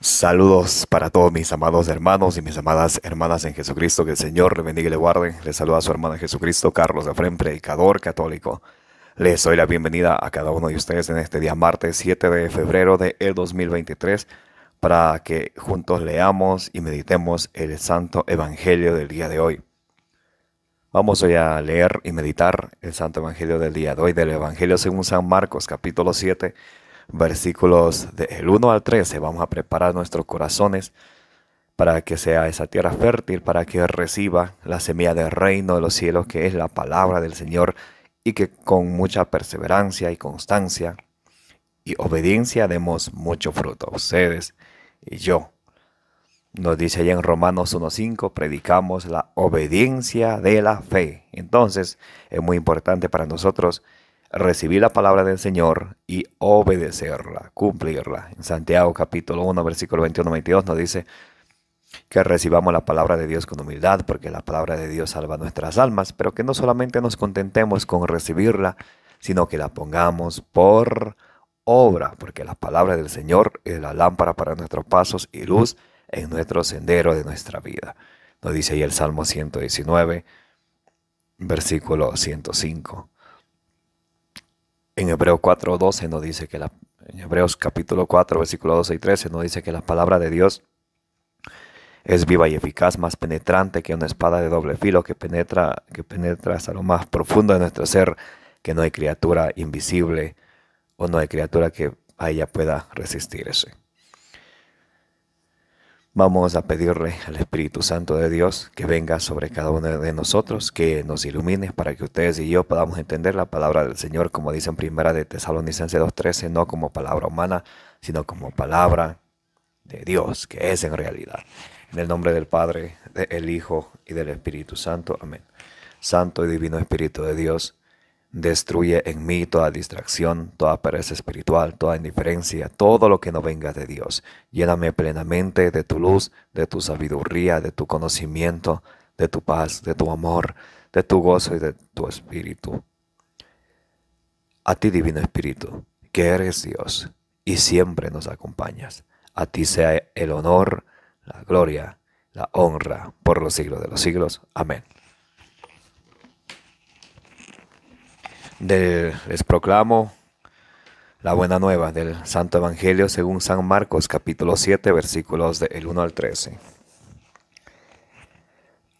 Saludos para todos mis amados hermanos y mis amadas hermanas en Jesucristo. Que el Señor le bendiga y le guarde. Les saluda a su hermano en Jesucristo, Carlos Efrén, predicador católico. Les doy la bienvenida a cada uno de ustedes en este día martes 7 de febrero de el 2023 para que juntos leamos y meditemos el Santo Evangelio del día de hoy. Vamos hoy a leer y meditar el Santo Evangelio del día de hoy, del Evangelio según San Marcos, capítulo 7, versículos del 1 al 13. Vamos a preparar nuestros corazones para que sea esa tierra fértil, para que reciba la semilla del reino de los cielos, que es la palabra del Señor, y que con mucha perseverancia y constancia y obediencia demos mucho fruto. Ustedes y yo. Nos dice allá en Romanos 1:5, predicamos la obediencia de la fe. Entonces, es muy importante para nosotros recibir la palabra del Señor y obedecerla, cumplirla. En Santiago capítulo 1, versículo 21-22 nos dice que recibamos la palabra de Dios con humildad, porque la palabra de Dios salva nuestras almas, pero que no solamente nos contentemos con recibirla, sino que la pongamos por obra, porque la palabra del Señor es la lámpara para nuestros pasos y luz en nuestro sendero de nuestra vida. Nos dice ahí el Salmo 119, versículo 105. En Hebreos 4:12 nos dice que en Hebreos capítulo 4, versículo 12 y 13 nos dice que la palabra de Dios es viva y eficaz, más penetrante que una espada de doble filo, que penetra hasta lo más profundo de nuestro ser, que no hay criatura invisible o no hay criatura que a ella pueda resistirse. Vamos a pedirle al Espíritu Santo de Dios que venga sobre cada uno de nosotros, que nos ilumine para que ustedes y yo podamos entender la palabra del Señor, como dice en Primera de Tesalonicenses 2:13, no como palabra humana, sino como palabra de Dios, que es en realidad. En el nombre del Padre, del Hijo y del Espíritu Santo. Amén. Santo y divino Espíritu de Dios, destruye en mí toda distracción, toda pereza espiritual, toda indiferencia, todo lo que no venga de Dios. Lléname plenamente de tu luz, de tu sabiduría, de tu conocimiento, de tu paz, de tu amor, de tu gozo y de tu espíritu. A ti, divino Espíritu, que eres Dios y siempre nos acompañas. A ti sea el honor, la gloria, la honra por los siglos de los siglos. Amén. Les proclamo la buena nueva del Santo Evangelio según San Marcos, capítulo 7, versículos del 1 al 13.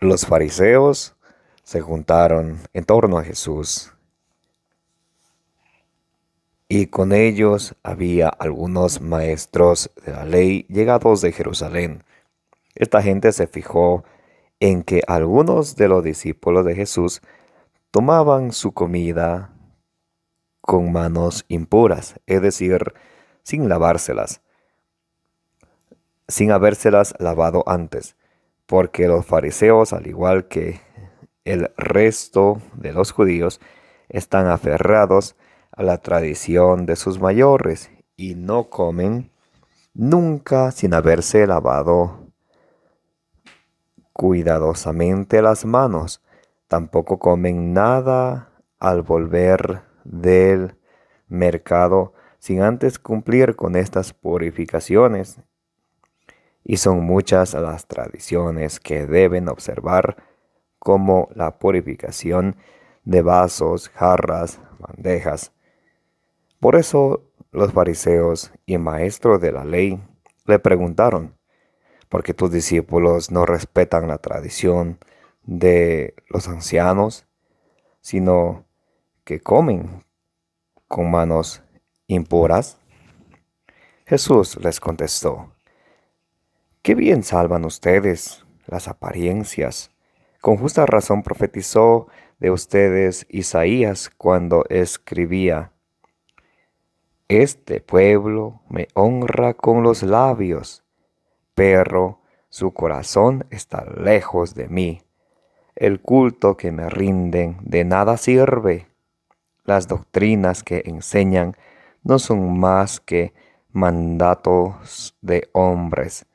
Los fariseos se juntaron en torno a Jesús, y con ellos había algunos maestros de la ley llegados de Jerusalén. Esta gente se fijó en que algunos de los discípulos de Jesús tomaban su comida con manos impuras, es decir, sin lavárselas, sin habérselas lavado antes, porque los fariseos, al igual que el resto de los judíos, están aferrados a la tradición de sus mayores y no comen nunca sin haberse lavado cuidadosamente las manos. Tampoco comen nada al volver del mercado sin antes cumplir con estas purificaciones. Y son muchas las tradiciones que deben observar, como la purificación de vasos, jarras, bandejas. Por eso los fariseos y maestros de la ley le preguntaron: ¿por qué tus discípulos no respetan la tradición de los ancianos, sino que comen con manos impuras? Jesús les contestó: ¿qué bien salvan ustedes las apariencias? Con justa razón profetizó de ustedes Isaías cuando escribía: este pueblo me honra con los labios, pero su corazón está lejos de mí. El culto que me rinden de nada sirve. Las doctrinas que enseñan no son más que mandatos de hombres.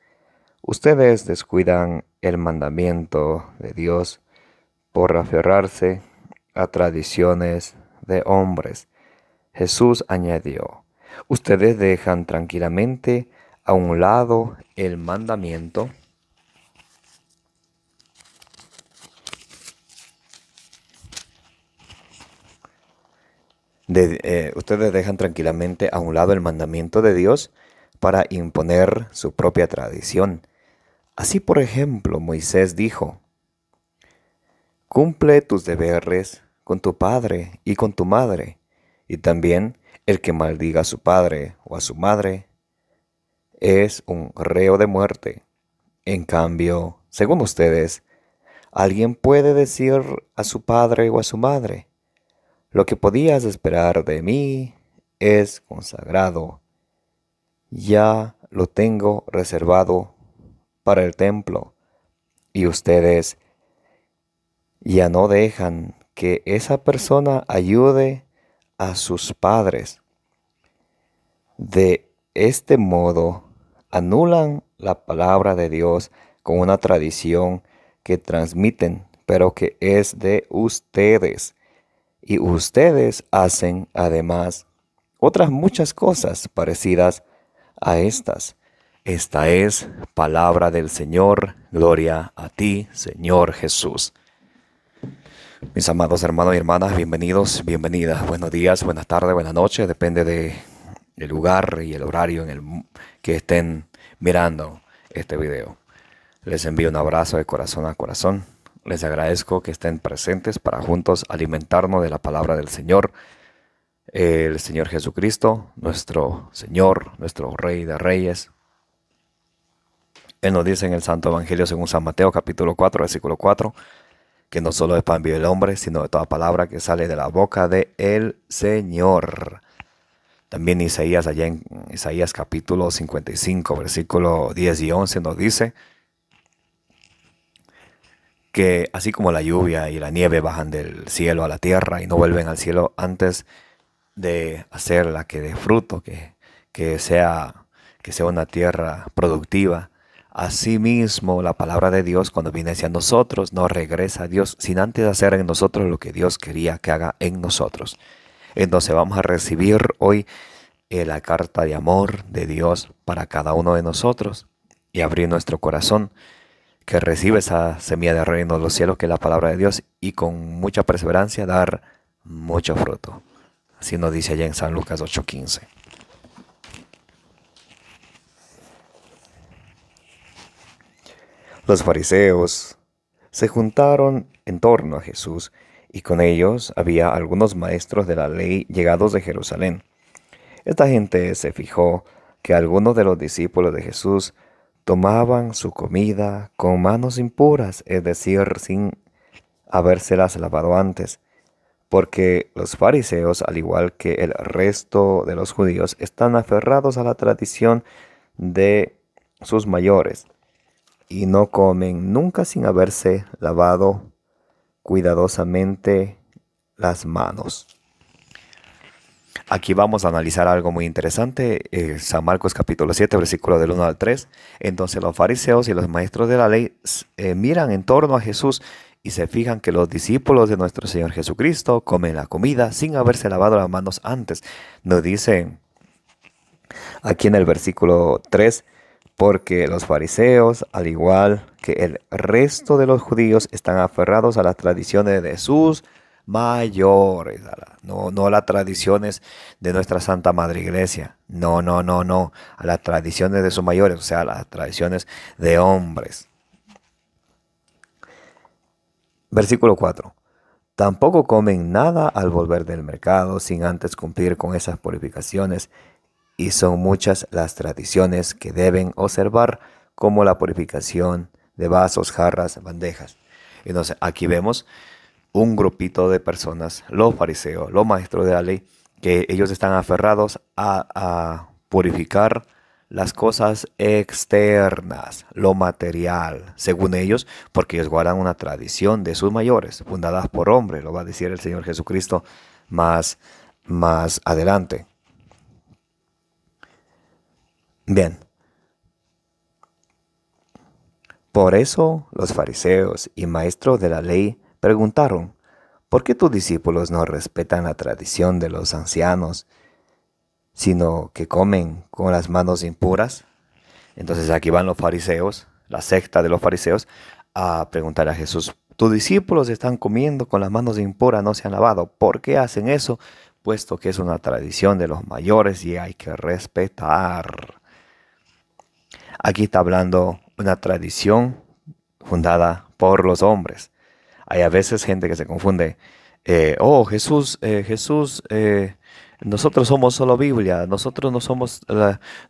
Ustedes descuidan el mandamiento de Dios por aferrarse a tradiciones de hombres. Jesús añadió: ustedes dejan tranquilamente a un lado el mandamiento ustedes dejan tranquilamente a un lado el mandamiento de Dios para imponer su propia tradición. Así, por ejemplo, Moisés dijo: cumple tus deberes con tu padre y con tu madre, y también el que maldiga a su padre o a su madre es un reo de muerte. En cambio, según ustedes, ¿alguien puede decir a su padre o a su madre: lo que podías esperar de mí es consagrado, ya lo tengo reservado para el templo? Y ustedes ya no dejan que esa persona ayude a sus padres. De este modo, anulan la palabra de Dios con una tradición que transmiten, pero que es de ustedes. Y ustedes hacen, además, otras muchas cosas parecidas a estas. Esta es palabra del Señor. Gloria a ti, Señor Jesús. Mis amados hermanos y hermanas, bienvenidos, bienvenidas. Buenos días, buenas tardes, buenas noches. Depende del lugar y el horario en el que estén mirando este video. Les envío un abrazo de corazón a corazón. Les agradezco que estén presentes para juntos alimentarnos de la palabra del Señor. El Señor Jesucristo, nuestro Señor, nuestro Rey de Reyes. Él nos dice en el Santo Evangelio según San Mateo, capítulo 4, versículo 4, que no solo de pan vive el hombre, sino de toda palabra que sale de la boca de el Señor. También Isaías, allá en Isaías capítulo 55, versículo 10 y 11, nos dice que así como la lluvia y la nieve bajan del cielo a la tierra y no vuelven al cielo antes de hacerla que dé fruto, que sea una tierra productiva, asimismo la palabra de Dios cuando viene hacia nosotros no regresa a Dios sin antes hacer en nosotros lo que Dios quería que haga en nosotros. Entonces vamos a recibir hoy la carta de amor de Dios para cada uno de nosotros y abrir nuestro corazón que recibe esa semilla del reino de los cielos que es la palabra de Dios y con mucha perseverancia dar mucho fruto. Así nos dice allá en San Lucas 8:15. Los fariseos se juntaron en torno a Jesús y con ellos había algunos maestros de la ley llegados de Jerusalén. Esta gente se fijó que algunos de los discípulos de Jesús tomaban su comida con manos impuras, es decir, sin habérselas lavado antes, porque los fariseos, al igual que el resto de los judíos, están aferrados a la tradición de sus mayores y no comen nunca sin haberse lavado cuidadosamente las manos. Aquí vamos a analizar algo muy interesante, San Marcos capítulo 7, versículo del 1 al 3. Entonces los fariseos y los maestros de la ley miran en torno a Jesús y se fijan que los discípulos de nuestro Señor Jesucristo comen la comida sin haberse lavado las manos antes. Nos dice aquí en el versículo 3, porque los fariseos, al igual que el resto de los judíos, están aferrados a las tradiciones de sus mayores, no a las tradiciones de nuestra Santa Madre Iglesia, no, a las tradiciones de sus mayores, o sea, a las tradiciones de hombres. Versículo 4. Tampoco comen nada al volver del mercado sin antes cumplir con esas purificaciones, y son muchas las tradiciones que deben observar, como la purificación de vasos, jarras, bandejas. Entonces, aquí vemos un grupito de personas, los fariseos, los maestros de la ley, que ellos están aferrados a purificar las cosas externas, lo material, según ellos, porque ellos guardan una tradición de sus mayores, fundadas por hombres, lo va a decir el Señor Jesucristo más adelante. Bien. Por eso los fariseos y maestros de la ley preguntaron: ¿por qué tus discípulos no respetan la tradición de los ancianos, sino que comen con las manos impuras? Entonces aquí van los fariseos, la secta de los fariseos, a preguntar a Jesús: tus discípulos están comiendo con las manos impuras, no se han lavado. ¿Por qué hacen eso? Puesto que es una tradición de los mayores y hay que respetar. Aquí está hablando una tradición fundada por los hombres. Hay a veces gente que se confunde. Jesús, nosotros somos solo Biblia, nosotros no somos,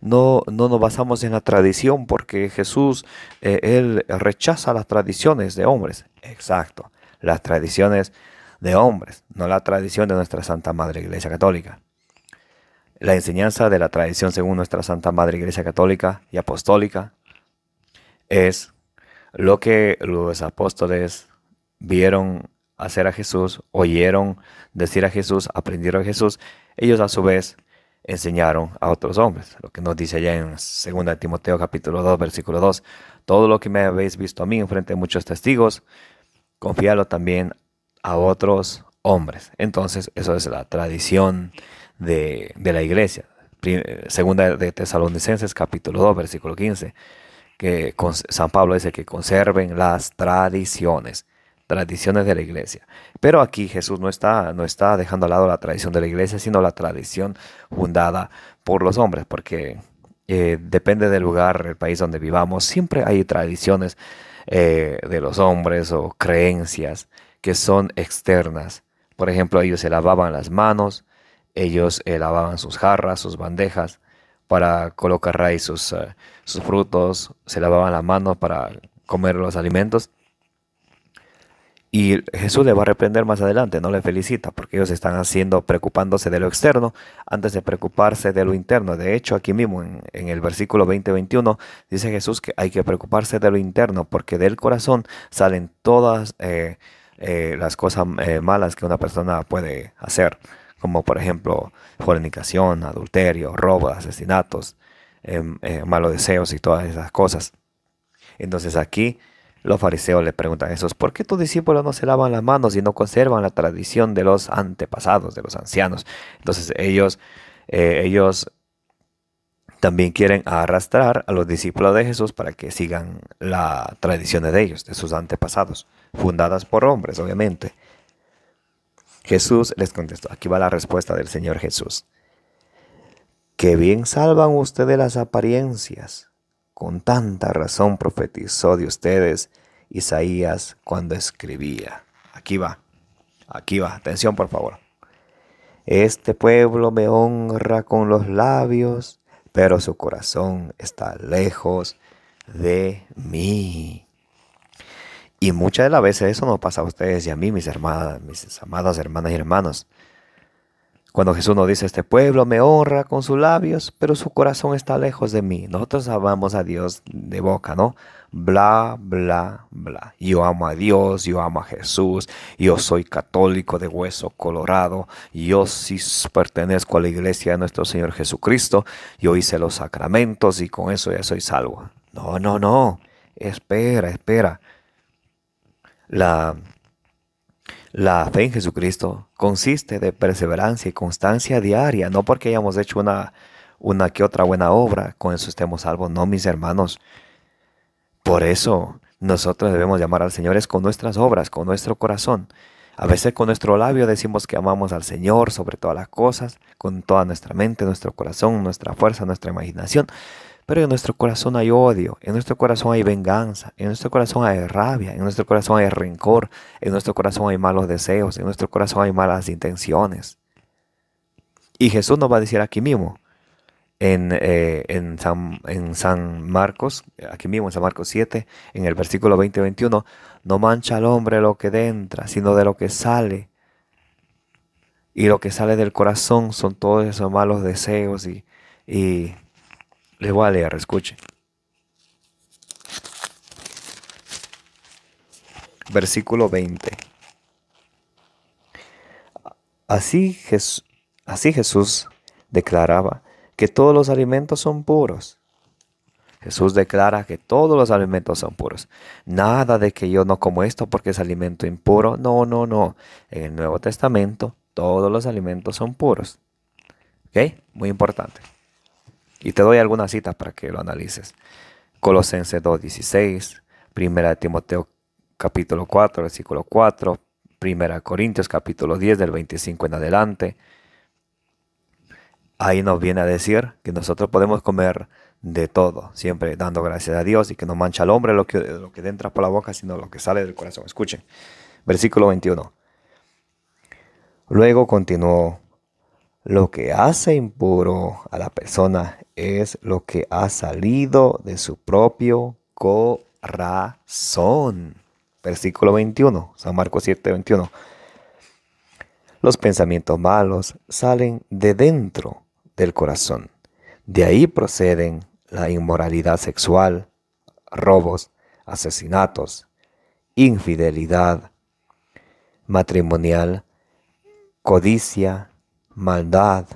no nos basamos en la tradición porque Jesús, él rechaza las tradiciones de hombres. Exacto, las tradiciones de hombres, no la tradición de nuestra Santa Madre Iglesia Católica. La enseñanza de la tradición según nuestra Santa Madre Iglesia Católica y Apostólica es lo que los apóstoles vieron hacer a Jesús, oyeron decir a Jesús, aprendieron a Jesús. Ellos a su vez enseñaron a otros hombres. Lo que nos dice allá en 2 Timoteo capítulo 2, versículo 2. Todo lo que me habéis visto a mí en frente de muchos testigos, confíalo también a otros hombres. Entonces, eso es la tradición de la iglesia. Segunda de Tesalonicenses capítulo 2, versículo 15. Que San Pablo dice que conserven las tradiciones de la iglesia. Pero aquí Jesús no está dejando al lado la tradición de la iglesia, sino la tradición fundada por los hombres, porque depende del lugar, el país donde vivamos, siempre hay tradiciones de los hombres o creencias que son externas. Por ejemplo, ellos se lavaban las manos, ellos lavaban sus jarras, sus bandejas, para colocar ahí sus frutos, se lavaban las manos para comer los alimentos. Y Jesús le va a reprender más adelante, no le felicita, porque ellos están preocupándose de lo externo antes de preocuparse de lo interno. De hecho, aquí mismo en el versículo 20-21 dice Jesús que hay que preocuparse de lo interno, porque del corazón salen todas las cosas malas que una persona puede hacer, como por ejemplo fornicación, adulterio, robo, asesinatos, malos deseos y todas esas cosas. Entonces aquí los fariseos le preguntan a Jesús: ¿por qué tus discípulos no se lavan las manos y no conservan la tradición de los antepasados, de los ancianos? Entonces ellos también quieren arrastrar a los discípulos de Jesús para que sigan las tradiciones de ellos, de sus antepasados, fundadas por hombres, obviamente. Jesús les contestó. Aquí va la respuesta del Señor Jesús: que bien salvan ustedes las apariencias. Con tanta razón profetizó de ustedes Isaías cuando escribía. Aquí va, atención por favor. Este pueblo me honra con los labios, pero su corazón está lejos de mí. Y muchas de las veces eso nos pasa a ustedes y a mí, mis amadas hermanas y hermanos. Cuando Jesús nos dice: este pueblo me honra con sus labios, pero su corazón está lejos de mí. Nosotros amamos a Dios de boca, ¿no? Bla, bla, bla. Yo amo a Dios, yo amo a Jesús, yo soy católico de hueso colorado, yo sí pertenezco a la iglesia de nuestro Señor Jesucristo, yo hice los sacramentos y con eso ya soy salvo. No. Espera. La fe en Jesucristo consiste de perseverancia y constancia diaria, no porque hayamos hecho una que otra buena obra, con eso estemos salvos, no, mis hermanos. Por eso nosotros debemos llamar al Señor es con nuestras obras, con nuestro corazón. A veces con nuestro labio decimos que amamos al Señor sobre todas las cosas, con toda nuestra mente, nuestro corazón, nuestra fuerza, nuestra imaginación. Pero en nuestro corazón hay odio, en nuestro corazón hay venganza, en nuestro corazón hay rabia, en nuestro corazón hay rencor, en nuestro corazón hay malos deseos, en nuestro corazón hay malas intenciones. Y Jesús nos va a decir aquí mismo, en San Marcos, aquí mismo en San Marcos 7, en el versículo 20-21, no mancha al hombre lo que entra, sino de lo que sale. Y lo que sale del corazón son todos esos malos deseos y les voy a leer, escuchen. Versículo 20. Así Jesús declaraba que todos los alimentos son puros. Jesús declara que todos los alimentos son puros. Nada de que yo no como esto porque es alimento impuro. No. En el Nuevo Testamento todos los alimentos son puros. ¿Ok? Muy importante. Y te doy algunas citas para que lo analices. Colosenses 2:16, Primera de Timoteo capítulo 4, versículo 4, Primera de Corintios capítulo 10 del 25 en adelante. Ahí nos viene a decir que nosotros podemos comer de todo, siempre dando gracias a Dios y que no mancha al hombre lo que entra por la boca, sino lo que sale del corazón. Escuchen, versículo 21. Luego continuó, lo que hace impuro a la persona es lo que ha salido de su propio corazón. Versículo 21, San Marcos 7:21. Los pensamientos malos salen de dentro del corazón. De ahí proceden la inmoralidad sexual, robos, asesinatos, infidelidad matrimonial, codicia, maldad,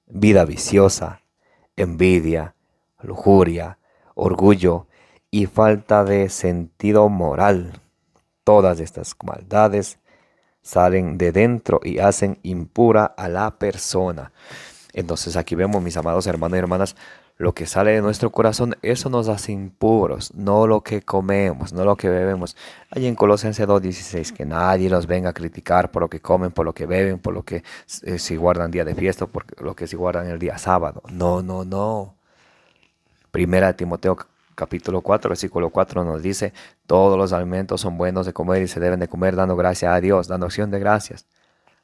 vida viciosa, envidia, lujuria, orgullo y falta de sentido moral. Todas estas maldades salen de dentro y hacen impura a la persona. Entonces aquí vemos, mis amados hermanos y hermanas, lo que sale de nuestro corazón, eso nos hace impuros, no lo que comemos, no lo que bebemos. Hay en Colosenses 2:16, que nadie los venga a criticar por lo que comen, por lo que beben, por lo que si guardan día de fiesta, por lo que si guardan el día sábado. No, no, no. Primera de Timoteo capítulo 4, versículo 4 nos dice, todos los alimentos son buenos de comer y se deben de comer dando gracias a Dios, dando acción de gracias.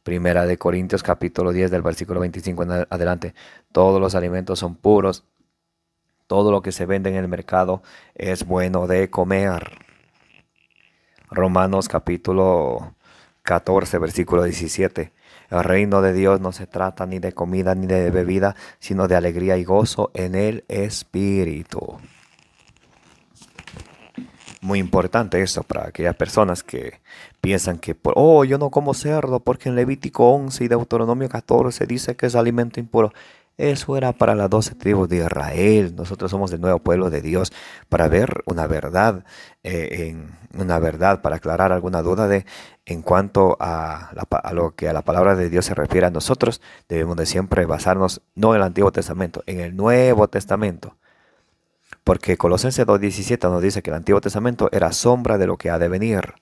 Primera de Corintios capítulo 10 del versículo 25 en adelante, todos los alimentos son puros, todo lo que se vende en el mercado es bueno de comer. Romanos capítulo 14 versículo 17, el reino de Dios no se trata ni de comida ni de bebida, sino de alegría y gozo en el Espíritu. Muy importante eso para aquellas personas que piensan que, yo no como cerdo porque en Levítico 11 y Deuteronomio 14 dice que es alimento impuro. Eso era para las 12 tribus de Israel. Nosotros somos el nuevo pueblo de Dios para ver una verdad, para aclarar alguna duda en cuanto a lo que a la palabra de Dios se refiere a nosotros. Debemos de siempre basarnos no en el Antiguo Testamento, en el Nuevo Testamento. Porque Colosenses 2:17 nos dice que el Antiguo Testamento era sombra de lo que ha de venir,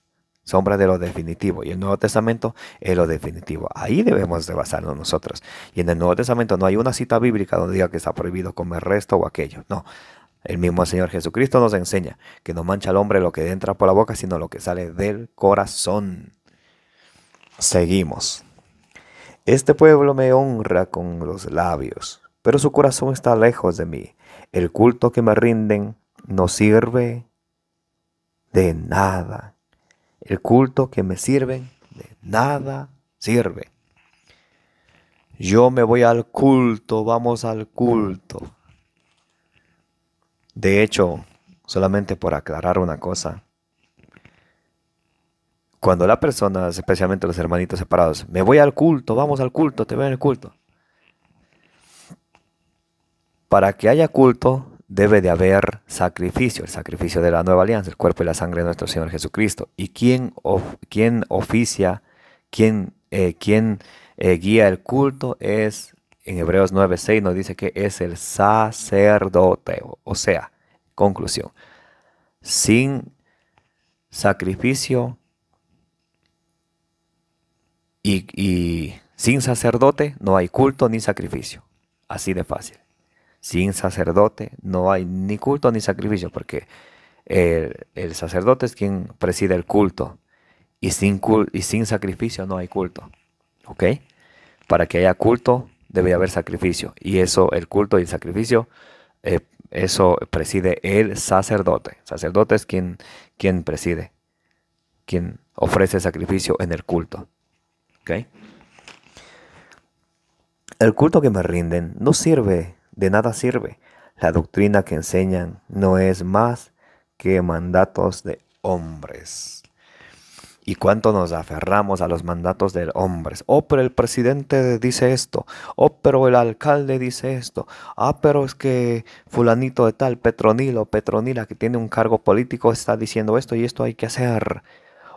sombra de lo definitivo, y el Nuevo Testamento es lo definitivo. Ahí debemos de basarnos nosotros. Y en el Nuevo Testamento no hay una cita bíblica donde diga que está prohibido comer esto o aquello. No, el mismo Señor Jesucristo nos enseña que no mancha al hombre lo que entra por la boca, sino lo que sale del corazón. Seguimos. Este pueblo me honra con los labios, pero su corazón está lejos de mí. El culto que me rinden no sirve de nada. El culto que me sirven de nada sirve. Yo me voy al culto, vamos al culto. De hecho, solamente por aclarar una cosa, cuando la persona, especialmente los hermanitos separados, me voy al culto, vamos al culto, te veo en el culto. Para que haya culto, debe de haber sacrificio, el sacrificio de la nueva alianza, el cuerpo y la sangre de nuestro Señor Jesucristo. ¿Y quién oficia, quién guía el culto? Es, en Hebreos 9:6 nos dice que es el sacerdote. O sea, conclusión, sin sacrificio y sin sacerdote no hay culto ni sacrificio. Así de fácil. Sin sacerdote no hay ni culto ni sacrificio, porque el sacerdote es quien preside el culto y sin sacrificio no hay culto. ¿Ok? Para que haya culto debe haber sacrificio, y eso, el culto y el sacrificio, eso preside el sacerdote. El sacerdote es quien preside, quien ofrece sacrificio en el culto. ¿Ok? El culto que me rinden no sirve, de nada sirve. La doctrina que enseñan no es más que mandatos de hombres. ¿Y cuánto nos aferramos a los mandatos de hombres? Oh, pero el presidente dice esto. Oh, pero el alcalde dice esto. Ah, pero es que fulanito de tal, Petronilo, Petronila, que tiene un cargo político, está diciendo esto y esto hay que hacer.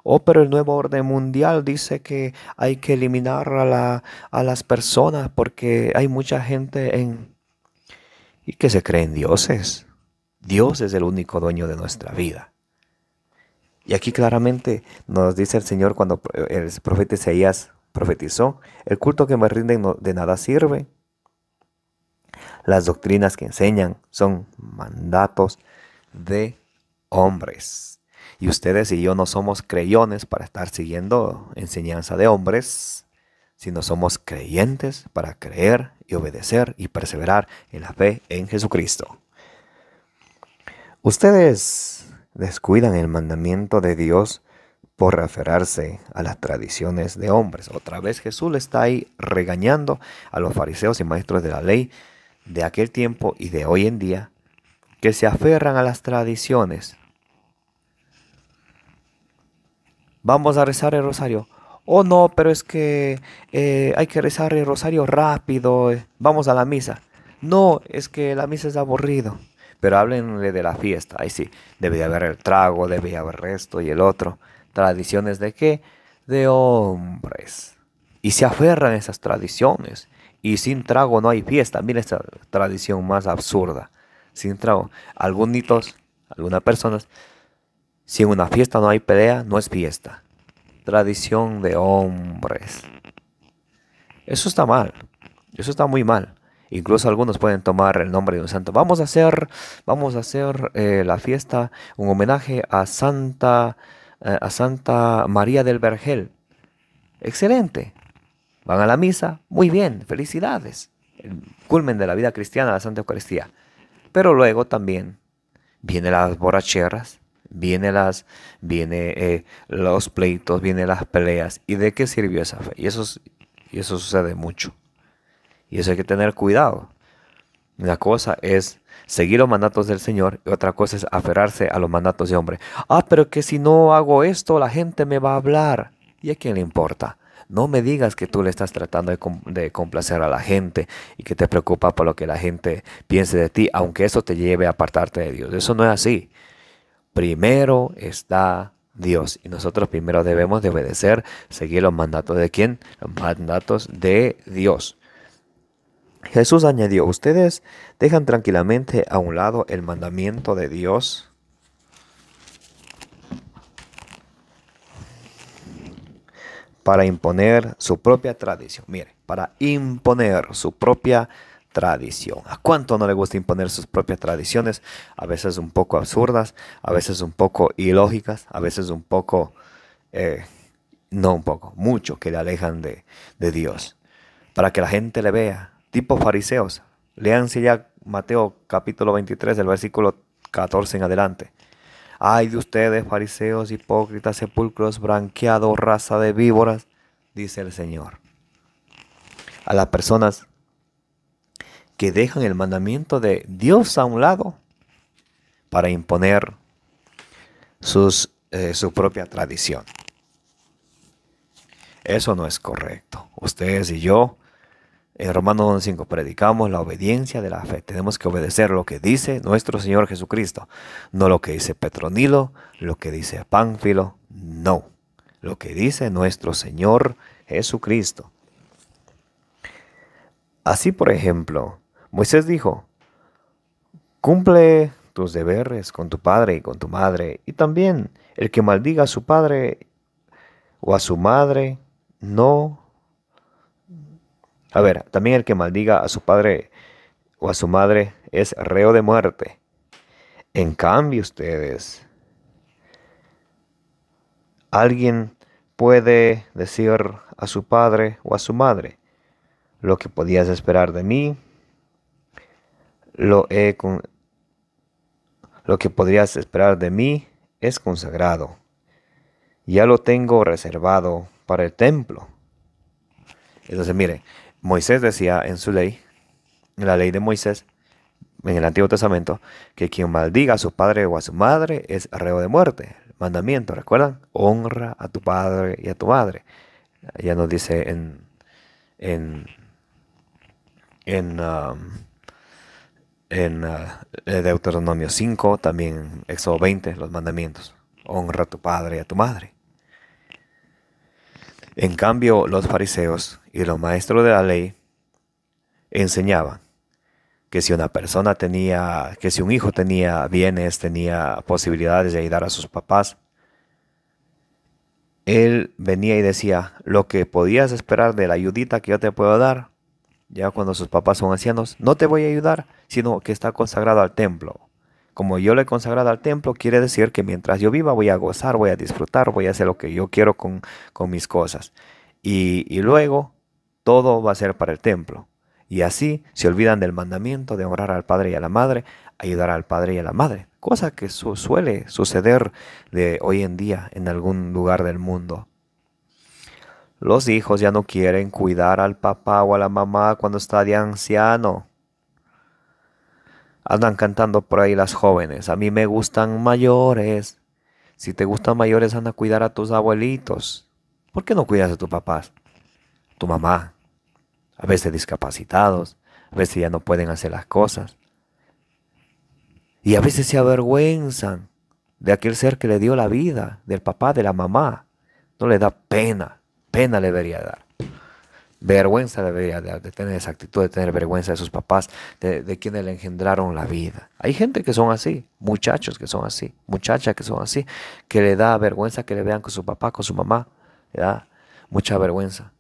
Oh, pero el nuevo orden mundial dice que hay que eliminar a las personas porque hay mucha gente y que se creen dioses. Dios es el único dueño de nuestra vida. Y aquí claramente nos dice el Señor cuando el profeta Isaías profetizó: el culto que me rinden de nada sirve. Las doctrinas que enseñan son mandatos de hombres. Y ustedes y yo no somos creyones para estar siguiendo enseñanza de hombres, sino somos creyentes para creer y obedecer y perseverar en la fe en Jesucristo. Ustedes descuidan el mandamiento de Dios por aferrarse a las tradiciones de hombres. Otra vez Jesús le está ahí regañando a los fariseos y maestros de la ley de aquel tiempo y de hoy en día, que se aferran a las tradiciones. Vamos a rezar el rosario. Oh no, pero es que hay que rezar el rosario rápido. Vamos a la misa. No, es que la misa es aburrido. Pero háblenle de la fiesta. Ahí sí, debe de haber el trago, debe de haber esto y el otro. ¿Tradiciones de qué? De hombres. Y se aferran a esas tradiciones. Y sin trago no hay fiesta. Mira esta tradición más absurda. Sin trago. Algunas personas, si en una fiesta no hay pelea, no es fiesta. Tradición de hombres. Eso está mal. Eso está muy mal. Incluso algunos pueden tomar el nombre de un santo. Vamos a hacer la fiesta, un homenaje a Santa María del Vergel. Excelente. Van a la misa, muy bien, felicidades. El culmen de la vida cristiana, la Santa Eucaristía. Pero luego también vienen las borracheras, vienen los pleitos, vienen las peleas. ¿Y de qué sirvió esa fe? Y eso sucede mucho. Y eso hay que tener cuidado. Una cosa es seguir los mandatos del Señor y otra cosa es aferrarse a los mandatos de hombre. Pero que si no hago esto, la gente me va a hablar. ¿Y a quién le importa? No me digas que tú le estás tratando de complacer a la gente y que te preocupa por lo que la gente piense de ti, aunque eso te lleve a apartarte de Dios. Eso no es así. Primero está Dios y nosotros primero debemos de obedecer, seguir los mandatos de ¿quién? Los mandatos de Dios. Jesús añadió: ustedes dejan tranquilamente a un lado el mandamiento de Dios para imponer su propia tradición. Mire, para imponer su propia tradición. ¿A cuánto no le gusta imponer sus propias tradiciones? A veces un poco absurdas, a veces un poco ilógicas, a veces un poco, mucho que le alejan de Dios. Para que la gente le vea. Tipo fariseos. Léanse ya Mateo capítulo 23, del versículo 14 en adelante. Ay de ustedes, fariseos, hipócritas, sepulcros branqueados, raza de víboras, dice el Señor. A las personas que dejan el mandamiento de Dios a un lado para imponer su propia tradición. Eso no es correcto. Ustedes y yo, en Romanos 11:5, predicamos la obediencia de la fe. Tenemos que obedecer lo que dice nuestro Señor Jesucristo. No lo que dice Petronilo, lo que dice Pánfilo. No. Lo que dice nuestro Señor Jesucristo. Así, por ejemplo, Moisés dijo: cumple tus deberes con tu padre y con tu madre. Y también el que maldiga a su padre o a su madre, no. También el que maldiga a su padre o a su madre es reo de muerte. En cambio, ustedes, alguien puede decir a su padre o a su madre: lo que podías esperar de mí, lo que podrías esperar de mí es consagrado. Ya lo tengo reservado para el templo. Entonces, mire, Moisés decía en su ley, en la ley de Moisés, en el Antiguo Testamento, que quien maldiga a su padre o a su madre es reo de muerte. Mandamiento, ¿recuerdan? Honra a tu padre y a tu madre. Ya nos dice en Deuteronomio 5, también en Éxodo 20, los mandamientos. Honra a tu padre y a tu madre. En cambio, los fariseos y los maestros de la ley enseñaban que si una persona tenía, que si un hijo tenía bienes, tenía posibilidades de ayudar a sus papás, él venía y decía, lo que podías esperar de la ayudita que yo te puedo dar, ya cuando sus papás son ancianos, no te voy a ayudar, sino que está consagrado al templo. Como yo le he consagrado al templo, quiere decir que mientras yo viva voy a gozar, voy a disfrutar, voy a hacer lo que yo quiero con mis cosas. Y luego todo va a ser para el templo. Y así se olvidan del mandamiento de honrar al padre y a la madre, ayudar al padre y a la madre. Cosa que suele suceder de hoy en día en algún lugar del mundo. Los hijos ya no quieren cuidar al papá o a la mamá cuando está de anciano. Andan cantando por ahí las jóvenes. A mí me gustan mayores. Si te gustan mayores, anda a cuidar a tus abuelitos. ¿Por qué no cuidas a tus papás? Tu mamá. A veces discapacitados. A veces ya no pueden hacer las cosas. Y a veces se avergüenzan de aquel ser que le dio la vida, del papá, de la mamá. No le da pena. Pena le debería dar. Vergüenza debería de tener esa actitud, de tener vergüenza de sus papás, de quienes le engendraron la vida. Hay gente que son así, muchachos que son así, muchachas que son así, que le da vergüenza que le vean con su papá, con su mamá, le da mucha vergüenza.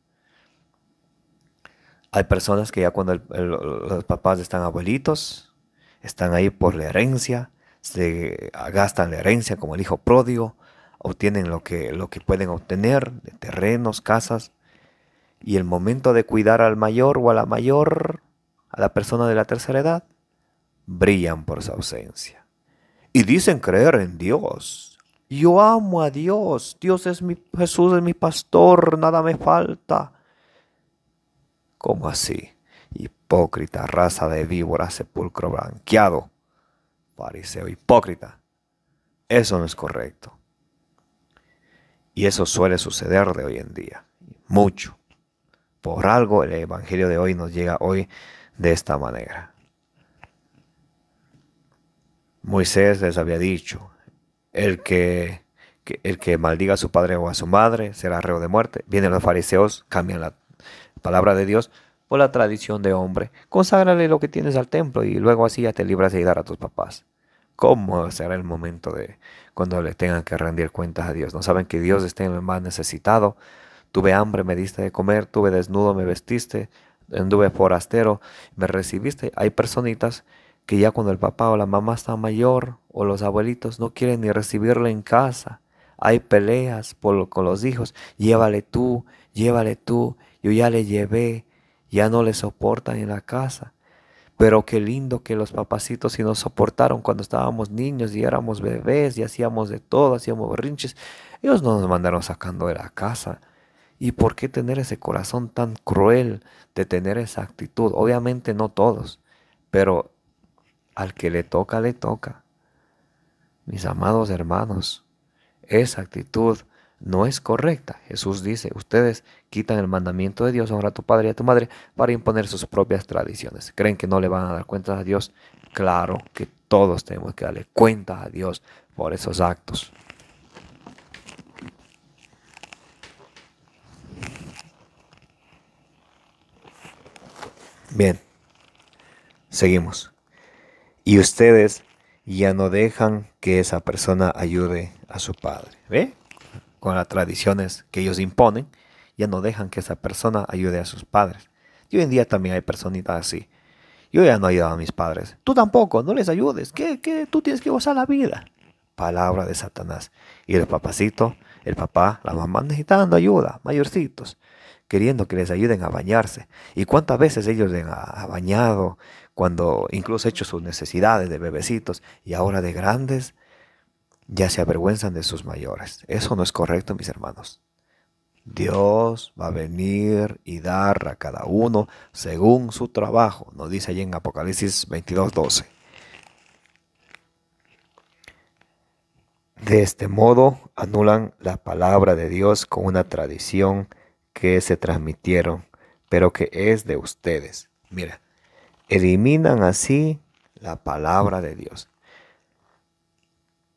Hay personas que ya cuando los papás están abuelitos, están ahí por la herencia, se gastan la herencia como el hijo pródigo, obtienen lo que pueden obtener de terrenos, casas. Y el momento de cuidar al mayor o a la mayor, a la persona de la tercera edad, brillan por su ausencia. Y dicen creer en Dios. Yo amo a Dios. Jesús es mi pastor, nada me falta. ¿Cómo así? Hipócrita, raza de víbora, sepulcro blanqueado. Fariseo hipócrita. Eso no es correcto. Y eso suele suceder de hoy en día. Mucho. Por algo el evangelio de hoy nos llega hoy de esta manera. Moisés les había dicho, el que maldiga a su padre o a su madre será reo de muerte. Vienen los fariseos, cambian la palabra de Dios por la tradición de hombre. Conságrale lo que tienes al templo y luego así ya te libras de ayudar a tus papás. ¿Cómo será el momento de cuando le tengan que rendir cuentas a Dios? ¿No saben que Dios está en el más necesitado? Tuve hambre, me diste de comer, tuve desnudo, me vestiste, anduve forastero, me recibiste. Hay personitas que ya cuando el papá o la mamá está mayor o los abuelitos no quieren ni recibirle en casa. Hay peleas con los hijos. Llévale tú, yo ya le llevé, ya no le soportan en la casa. Pero qué lindo que los papacitos sí nos soportaron cuando estábamos niños y éramos bebés y hacíamos de todo, hacíamos berrinches. Ellos no nos mandaron sacando de la casa. ¿Y por qué tener ese corazón tan cruel de tener esa actitud? Obviamente no todos, pero al que le toca, le toca. Mis amados hermanos, esa actitud no es correcta. Jesús dice, ustedes quitan el mandamiento de Dios, honra a tu padre y a tu madre, para imponer sus propias tradiciones. ¿Creen que no le van a dar cuentas a Dios? Claro que todos tenemos que darle cuentas a Dios por esos actos. Bien, seguimos. Y ustedes ya no dejan que esa persona ayude a su padre. ¿Ve? Con las tradiciones que ellos imponen, ya no dejan que esa persona ayude a sus padres. Y hoy en día también hay personitas así. Yo ya no ayudo a mis padres. Tú tampoco, no les ayudes. ¿Qué? Tú tienes que gozar la vida. Palabra de Satanás. Y el papacito, el papá, la mamá necesitando ayuda, mayorcitos, queriendo que les ayuden a bañarse. ¿Y cuántas veces ellos les han bañado cuando incluso hecho sus necesidades de bebecitos y ahora de grandes ya se avergüenzan de sus mayores? Eso no es correcto, mis hermanos. Dios va a venir y dar a cada uno según su trabajo, nos dice allí en Apocalipsis 22:12. De este modo anulan la palabra de Dios con una tradición que se transmitieron, pero que es de ustedes. Mira, eliminan así la palabra de Dios.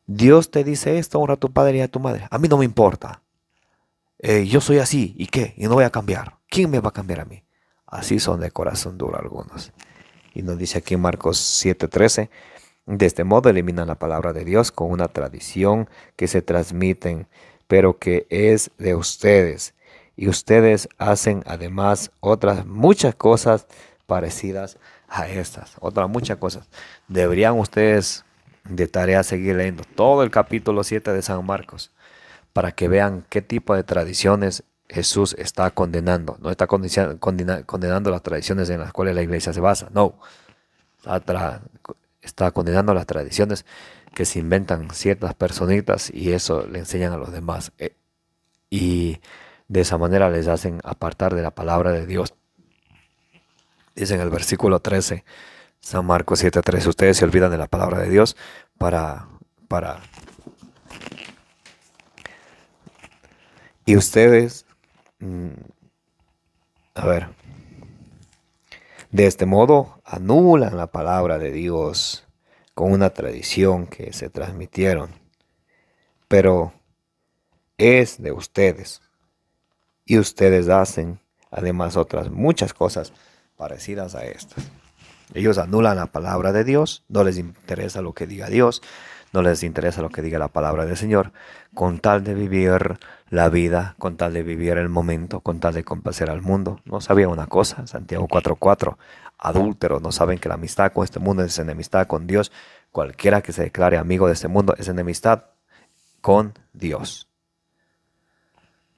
Dios te dice esto, honra a tu padre y a tu madre. A mí no me importa. Yo soy así, ¿y qué? Y no voy a cambiar. ¿Quién me va a cambiar a mí? Así son de corazón duro algunos. Y nos dice aquí en Marcos 7:13, de este modo eliminan la palabra de Dios con una tradición que se transmiten, pero que es de ustedes. Y ustedes hacen además otras muchas cosas parecidas a estas. Otras muchas cosas. Deberían ustedes de tarea seguir leyendo todo el capítulo 7 de San Marcos para que vean qué tipo de tradiciones Jesús está condenando. No está condenando las tradiciones en las cuales la iglesia se basa. No. Está condenando las tradiciones que se inventan ciertas personitas y eso le enseñan a los demás. Y de esa manera les hacen apartar de la palabra de Dios. Dice en el versículo 13, San Marcos 7:13, ustedes se olvidan de la palabra de Dios para y ustedes, de este modo anulan la palabra de Dios con una tradición que se transmitieron, pero es de ustedes. Y ustedes hacen además otras muchas cosas parecidas a estas. Ellos anulan la palabra de Dios, no les interesa lo que diga Dios, no les interesa lo que diga la palabra del Señor, con tal de vivir la vida, con tal de vivir el momento, con tal de complacer al mundo. ¿No sabía una cosa? Santiago 4:4, adúlteros, ¿no saben que la amistad con este mundo es enemistad con Dios? Cualquiera que se declare amigo de este mundo es enemistad con Dios.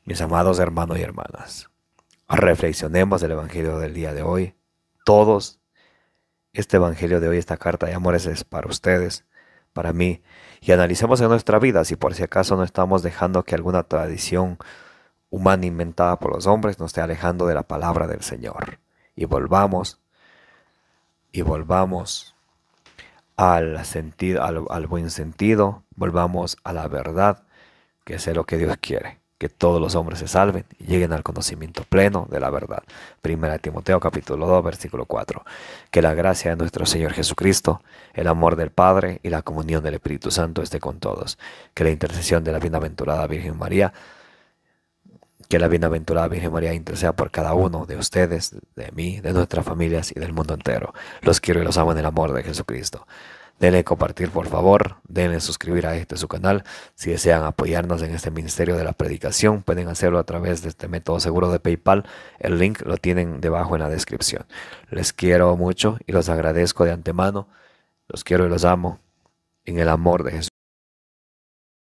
Mis amados hermanos y hermanas, reflexionemos del Evangelio del día de hoy. Todos, este Evangelio de hoy, esta carta de amores es para ustedes, para mí. Y analicemos en nuestra vida si por si acaso no estamos dejando que alguna tradición humana inventada por los hombres nos esté alejando de la palabra del Señor. Y volvamos al buen sentido, volvamos a la verdad, que es lo que Dios quiere. Que todos los hombres se salven y lleguen al conocimiento pleno de la verdad. 1 Timoteo capítulo 2, versículo 4. Que la gracia de nuestro Señor Jesucristo, el amor del Padre y la comunión del Espíritu Santo esté con todos. Que la intercesión de la bienaventurada Virgen María, interceda por cada uno de ustedes, de mí, de nuestras familias y del mundo entero. Los quiero y los amo en el amor de Jesucristo. Denle compartir, por favor, denle suscribir a su canal. Si desean apoyarnos en este ministerio de la predicación, pueden hacerlo a través de este método seguro de PayPal. El link lo tienen debajo en la descripción. Les quiero mucho y los agradezco de antemano. Los quiero y los amo en el amor de Jesús.